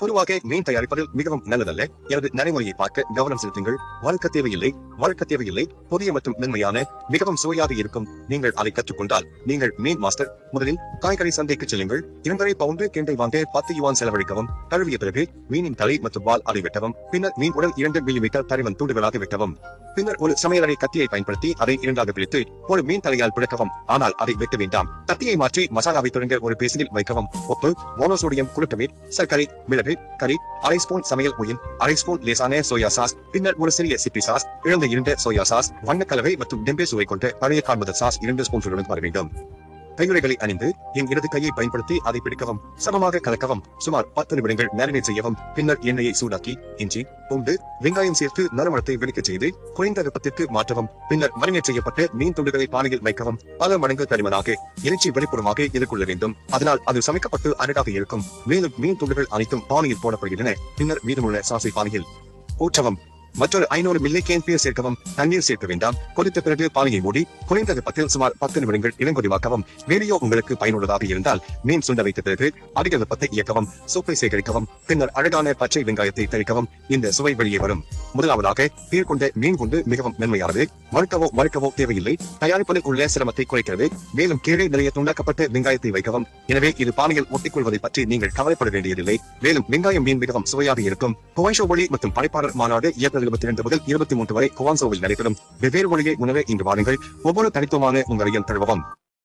பொதுவாக மீன் தயாரிப்பதில் மிகவும் நல்லதல்ல. எனது நடைமுறையை பார்க்க கவனம் செலுத்துங்கள். வளர்க்க தேவையில்லை. புதிய மற்றும் மென்மையான, மிகவும் சுவையாக இருக்கும். நீங்கள் அதை கற்றுக்கொண்டால் நீங்கள் மீன் மாஸ்டர். முதலில் காய்கறி சந்தைக்கு செல்லுங்கள். 2.5 பவுண்டு கெண்டை வாங்க 10 யுவான் செலவழிக்கவும். கழுவிய பிறகு மீனின் தலை மற்றும் வால் அதை வெட்டவும். பின்னர் மீன் உடல் 2 மில்லிமீட்டர் தடிமன் துண்டுகளாக வெட்டவும். பின்னர் ஒரு சமையலறை கத்தியை பயன்படுத்தி அதை 2ஆக பிரித்து ஒரு மீன் தலையால் பிளக்கவும். ஆனால் அதை வெட்ட வேண்டாம். கத்தியை மாற்றி மசாலாவை தொடங்க ஒரு பேசினில் வைக்கவும். உப்பு, மோனோசோடியம் குளுட்டமேட், சர்க்கரை, மிளகு, கறி, 1/2 ஸ்பூன் சமையல் ஓயில், 1/2 ஸ்பூன் லேசான சோயா சாஸ், பின்னர் ஒரு சிறிய சிப்பி சாஸ், இழந்த 2 சோயா சாஸ், வண்ணக்கலவை மற்றும் டெம்பே சுவை கொண்ட பழைய கார்பதர் சாஸ் 2 ஸ்பூன்களுடன் வர வேண்டும். கையுறைகளை அணிந்து என் இடது கையை பயன்படுத்தி அதை பிடிக்கவும். சமமாக கலக்கவும். சுமார் 10 நிமிடங்கள் மேரினேட் செய்யவும். பின்னர் எண்ணெயை சூடாக்கி இஞ்சி, பூண்டு, வெங்காயம் சேர்த்து நறுமணத்தை வெடிக்கச் செய்து குறைந்த வெப்பத்திற்கு மாற்றவும். பின்னர் மரினேட் செய்யப்பட்ட மீன் துண்டுகளை பானையில் வைக்கவும். பல மடங்கு தடிமனாக இறைச்சி வெளிப்புறமாக எதிர்கொள்ள வேண்டும். அதனால் அது சமைக்கப்பட்டு அழகாக இருக்கும். மேலும் மீன் துண்டுகள் அனைத்தும் பானையில் போடப்படுகின்றன. பின்னர் மீதமுள்ள சாசை பானையில் ஊற்றவும். மற்றொரு 500 மில்லி கேன் பீர் சேர்க்கவும். தண்ணீர் சேர்க்க வேண்டாம். கொதித்த பிறகு பானையை மூடி குறைந்த வெப்பத்தில் சுமார் 10 நிமிடங்கள் இளங்கொதிவாக்கவும். வீடியோ உங்களுக்கு பயனுள்ளதாக இருந்தால் மீன் சுண்ட வைத்த பிறகு அதிக வெப்பத்தை இயக்கவும். சூப்பை சேகரிக்கவும். பின்னர் அழகான பச்சை வெங்காயத்தை தெளிக்கவும். இந்த சுவை வெளியே வரும். முதலாவதாக பீர் கொண்ட மீன் குண்டு மிகவும் மென்மையானது. வறுக்கவோ தேவையில்லை. தயாரிப்பதில் உள்ள சிரமத்தை குறைக்கிறது. மேலும் கீழே நிறைய துண்டாக்கப்பட்ட வெங்காயத்தை வைக்கவும். எனவே இது பானையில் ஒட்டிக்கொள்வதை பற்றி நீங்கள் கவலைப்பட வேண்டியதில்லை. மேலும் வெங்காயம் மீன் மிகவும் சுவையாக இருக்கும். குவான்சோ ஒளி மற்றும் படைப்பாளர் மாநாடு ஏப்ரல் 22 முதல் 23 வரை குவான்சோவில் நடைபெறும். வெவ்வேறு மொழியை உணர இங்கு வாருங்கள். ஒவ்வொரு தனித்துவமான உங்களையும் தழுவவும்.